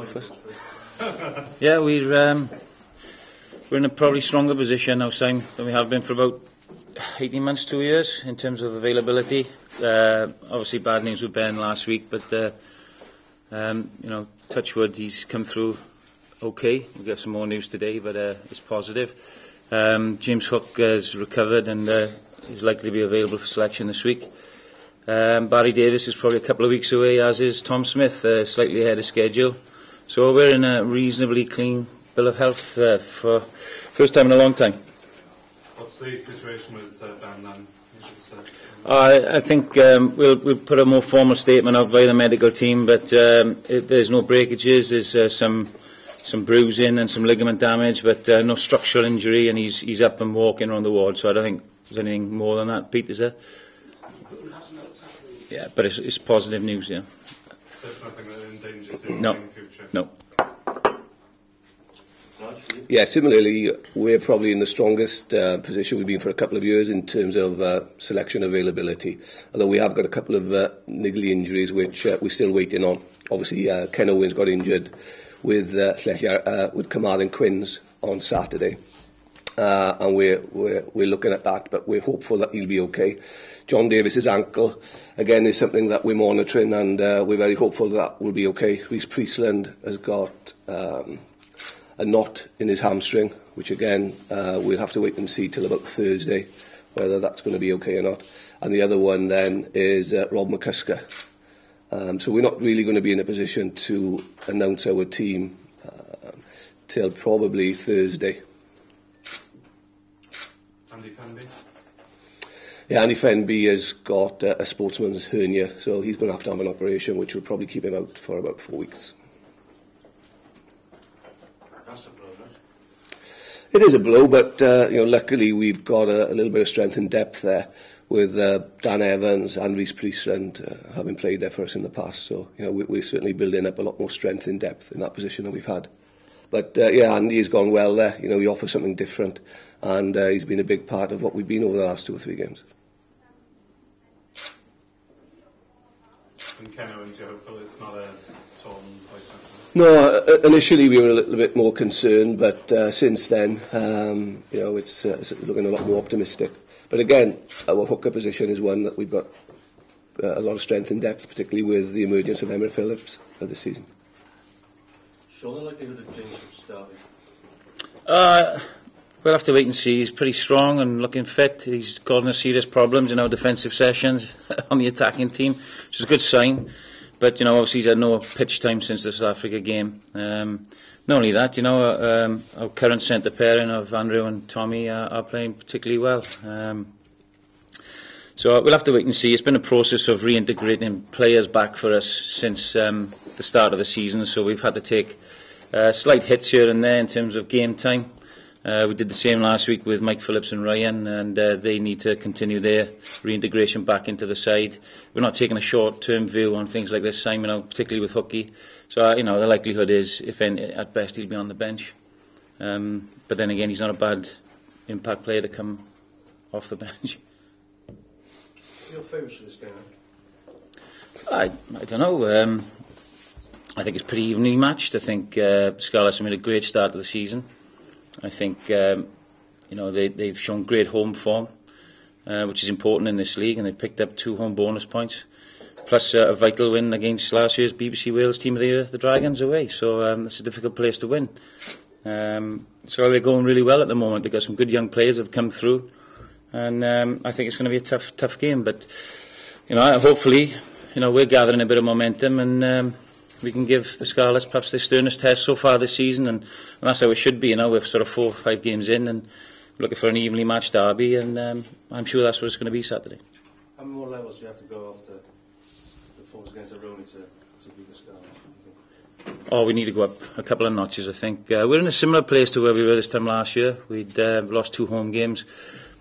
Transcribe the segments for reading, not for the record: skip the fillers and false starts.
first. Yeah, we're in a probably stronger position now, Simon, than we have been for about 18 months, 2 years, in terms of availability. Obviously bad news with Ben last week, but touch wood, he's come through okay. We'll get some more news today, but it's positive. James Hook has recovered and is likely to be available for selection this week. Barry Davies is probably a couple of weeks away, as is Tom Smith, slightly ahead of schedule. So we're in a reasonably clean bill of health for first time in a long time. What's the situation with Ben then? I think we'll put a more formal statement out by the medical team, but there's no breakages. There's some bruising and some ligament damage, but no structural injury, and he's up and walking around the ward. So I don't think there's anything more than that. Pete, is there? Yeah, but it's positive news. Yeah. There's nothing that endangers him in the future. No. Yeah, similarly, we're probably in the strongest position we've been for a couple of years in terms of selection availability. Although we have got a couple of niggly injuries which we're still waiting on. Obviously, Ken Owens got injured with Carmarthen Quins on Saturday, and we're looking at that, but we're hopeful that he'll be okay. John Davis's ankle, again, is something that we're monitoring, and we're very hopeful that will be okay. Rhys Priestland has got a knot in his hamstring, which again we'll have to wait and see till about Thursday whether that's going to be okay or not. And the other one then is Rob McCusker. So we're not really going to be in a position to announce our team till probably Thursday. Andy Fenby? Yeah, Andy Fenby has got a sportsman's hernia, so he's going to have an operation which will probably keep him out for about 4 weeks. That's a blow, right? It is a blow, but luckily we've got a little bit of strength and depth there with Dan Evans and Rhys Priestland having played there for us in the past. So we're certainly building up a lot more strength and depth in that position than we've had. But Andy's gone well there. He offers something different, and he's been a big part of what we've been over the last 2 or 3 games. And Ken Owens, you're hopeful it's not a torn placement? No, initially we were a little bit more concerned, but since then, it's looking a lot more optimistic. But again, our hooker position is one that we've got a lot of strength and depth, particularly with the emergence of Emmet Phillips this season. So the likelihood of James would start? We'll have to wait and see. He's pretty strong and looking fit. He's causing us serious problems in our defensive sessions on the attacking team, which is a good sign. But obviously he's had no pitch time since the South Africa game. Not only that, our current centre pairing of Andrew and Tommy are playing particularly well. So we'll have to wait and see. It's been a process of reintegrating players back for us since the start of the season. So we've had to take slight hits here and there in terms of game time. We did the same last week with Mike Phillips and Ryan, and they need to continue their reintegration back into the side. We're not taking a short-term view on things like this, Simon, particularly with Hookie. So, the likelihood is, at best, he'll be on the bench. But then again, he's not a bad impact player to come off the bench. Your favourites for this game? I don't know. I think it's pretty evenly matched. I think Scarlets have made a great start to the season. I think they've shown great home form, which is important in this league, and they've picked up 2 home bonus points, plus a vital win against last year's BBC Wales Team of the Year, the Dragons, away. So it's a difficult place to win. So they're going really well at the moment. They've got some good young players that have come through, and I think it's going to be a tough game. But hopefully, we're gathering a bit of momentum, and we can give the Scarlets perhaps their sternest test so far this season, and that's how it should be. We're sort of 4 or 5 games in, and we're looking for an evenly matched derby, and I'm sure that's what it's going to be Saturday. How many more levels do you have to go after the performance against Aroni to beat the Scarlets? Oh, we need to go up a couple of notches, I think. We're in a similar place to where we were this time last year. We'd lost 2 home games,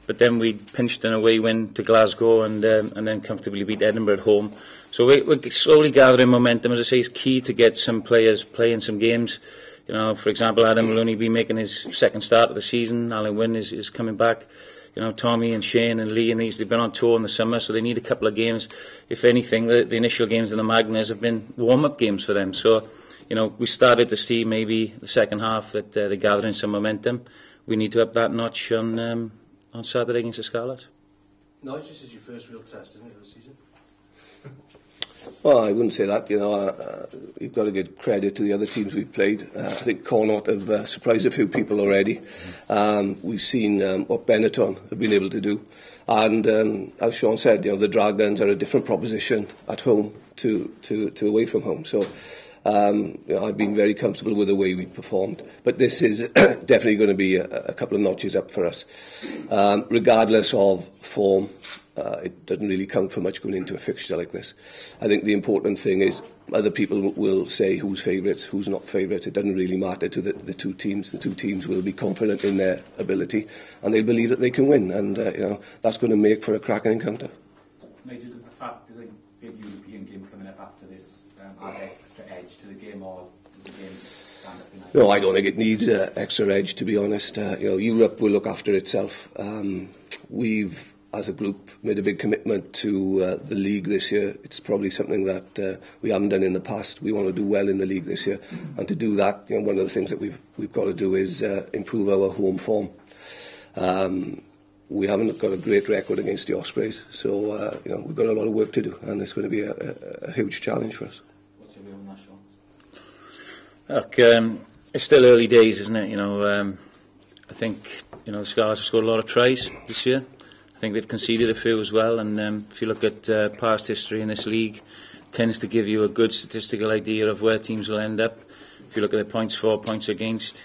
but then we pinched an away win to Glasgow, and then comfortably beat Edinburgh at home. So we're slowly gathering momentum. As I say, it's key to get some players playing some games. For example, Adam will only be making his second start of the season. Alan Wynne is coming back. Tommy and Shane and Lee and they've been on tour in the summer, so they need a couple of games. If anything, the initial games in the Magners have been warm-up games for them. So, you know, we started to see maybe the second half that they're gathering some momentum. We need to up that notch on Saturday against the Scarlets. Nigel, this is your first real test, isn't it, of the season? Well, I wouldn't say that. You know, you've got to give credit to the other teams we've played. I think Connaught have surprised a few people already. We've seen what Benetton have been able to do, and as Sean said, you know, the Dragons are a different proposition at home to away from home. So you know, I've been very comfortable with the way we performed. But this is definitely going to be a couple of notches up for us, regardless of form. It doesn't really count for much going into a fixture like this. I think the important thing is other people will say who's favourites, who's not favourites. It doesn't really matter to the two teams. The two teams will be confident in their ability and they believe that they can win, and you know, that's going to make for a cracking encounter. Nigel, does the fact there's a big European game coming up after this add extra edge to the game, or does the game just stand up in? No, I don't think it needs extra edge, to be honest. You know, Europe will look after itself. We've, as a group, made a big commitment to the league this year. It's probably something that we haven't done in the past. We want to do well in the league this year, and to do that, you know, one of the things that we've got to do is improve our home form. We haven't got a great record against the Ospreys, so you know, we've got a lot of work to do, and it's going to be a huge challenge for us. What's your view on that, Sean? Look, it's still early days, isn't it? You know, I think, you know, the Scarlets have scored a lot of tries this year. I think they've conceded a few as well, and if you look at past history in this league, it tends to give you a good statistical idea of where teams will end up. If you look at the points for, points against.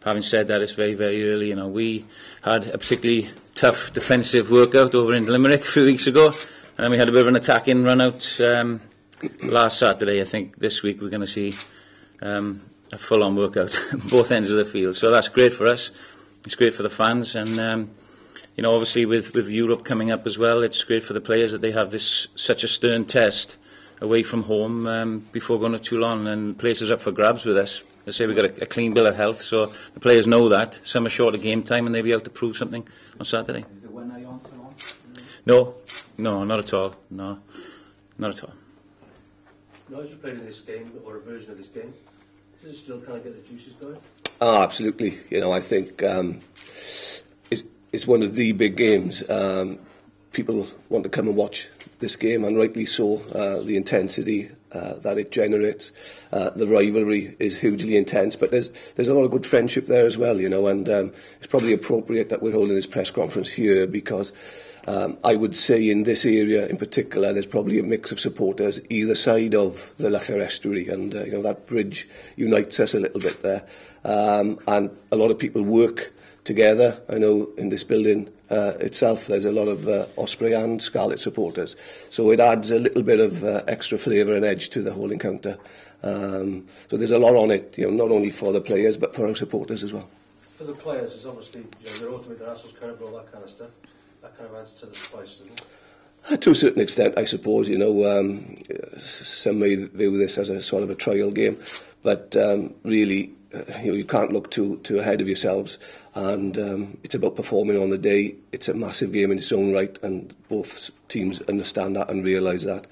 Having said that, it's very, very early. You know, we had a particularly tough defensive workout over in Limerick a few weeks ago, and then we had a bit of an attacking run out last Saturday. I think this week we're going to see a full-on workout both ends of the field. So that's great for us. It's great for the fans, and you know, obviously with Europe coming up as well, it's great for the players that they have such a stern test away from home before going to Toulon, and places up for grabs with us. They say we've got a clean bill of health, so the players know that. Some are short of game time and they'll be able to prove something on Saturday. Is it when are you on Toulon? No, not at all. No, not at all. Nigel, you played in this game, or a version of this game. Does it still kind of get the juices going? Oh, absolutely. You know, I think it's one of the big games. People want to come and watch this game, and rightly so. The intensity that it generates, the rivalry is hugely intense, but there's a lot of good friendship there as well, you know, and it's probably appropriate that we're holding this press conference here because I would say in this area in particular there's probably a mix of supporters either side of the Lougher estuary, and you know, that bridge unites us a little bit there, and a lot of people work together. I know in this building itself there's a lot of Osprey and Scarlet supporters, so it adds a little bit of extra flavour and edge to the whole encounter. So there's a lot on it, you know, not only for the players but for our supporters as well. For the players, it's obviously, you know, their ultimate hassles, kind of all that kind of stuff. That kind of adds to the spice, doesn't it? To a certain extent, I suppose. You know, some may view this as a sort of a trial game, but really, you know, you can't look too ahead of yourselves, and it's about performing on the day. It's a massive game in its own right, and both teams understand that and realise that.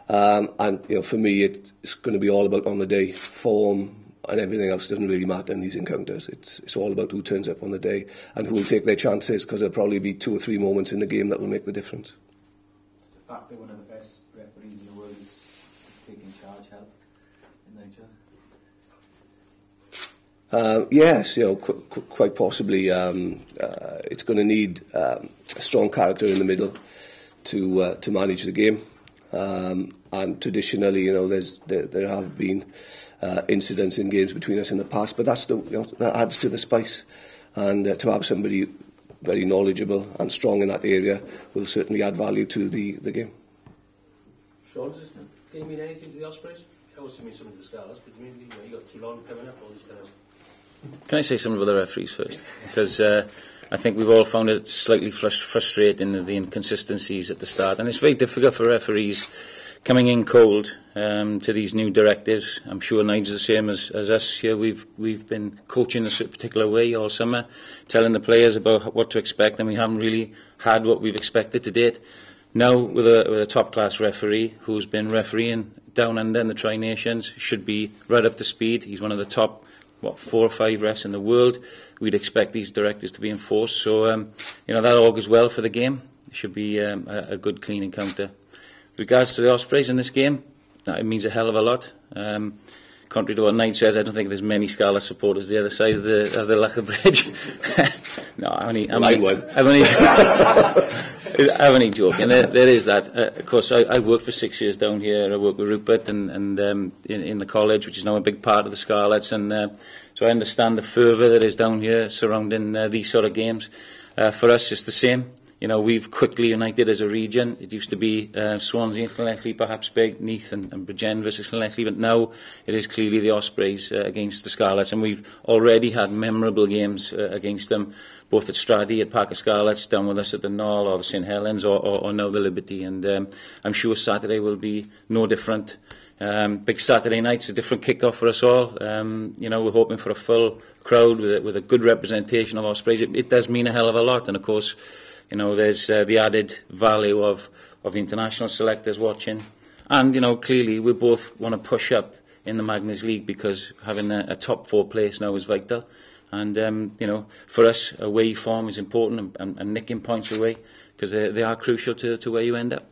And you know, for me, it's going to be all about on the day. Form and everything else doesn't really matter in these encounters. It's all about who turns up on the day and who will take their chances, because there'll probably be 2 or 3 moments in the game that will make the difference. It's the fact that one of the best referees in the world is taking charge help in Nigeria? Yes, you know, quite possibly. It's going to need a strong character in the middle to manage the game. And traditionally, you know, there have been incidents in games between us in the past, but that adds to the spice. And to have somebody very knowledgeable and strong in that area will certainly add value to the game. Sean, does this game mean anything to the Ospreys? It also means something to the Scarlets, but you know, you got Toulon coming up, all this kind of. Can I say something about the referees first? Because I think we've all found it slightly frustrating, the inconsistencies at the start, and it's very difficult for referees coming in cold to these new directives. I'm sure Nigel's the same as us here. We've been coaching a particular way all summer, telling the players about what to expect, and we haven't really had what we've expected to date. now with a top-class referee who's been refereeing down under in the Tri-Nations, should be right up to speed. He's one of the top, 4 or 5 refs in the world. We'd expect these directives to be enforced. So, that augurs well for the game. It should be a good, clean encounter. With regards to the Ospreys in this game, it means a hell of a lot. Contrary to what Nigel says, I don't think there's many Scarlet supporters the other side of the Lacher Bridge. No, I'm only joking. There is that. Of course, I worked for 6 years down here. I worked with Rupert and in the college, which is now a big part of the Scarlets, and so I understand the fervour that is down here surrounding these sort of games. For us, it's the same. We've quickly united as a region. It used to be Swansea and Llanelli, perhaps big, Neath and Bridgend versus Llanelli, but now it is clearly the Ospreys against the Scarlets, and we've already had memorable games against them, both at Straddy, at Parc y Scarlets, down with us at the Knoll or the St Helens, or now the Liberty, and I'm sure Saturday will be no different. Big Saturday night's a different kick-off for us all. We're hoping for a full crowd with a good representation of Ospreys. It does mean a hell of a lot, and of course, there's the added value of the international selectors watching. And, clearly we both want to push up in the Magners League because having a top 4 place now is vital. And, for us, away form is important and nicking points away because they are crucial to where you end up.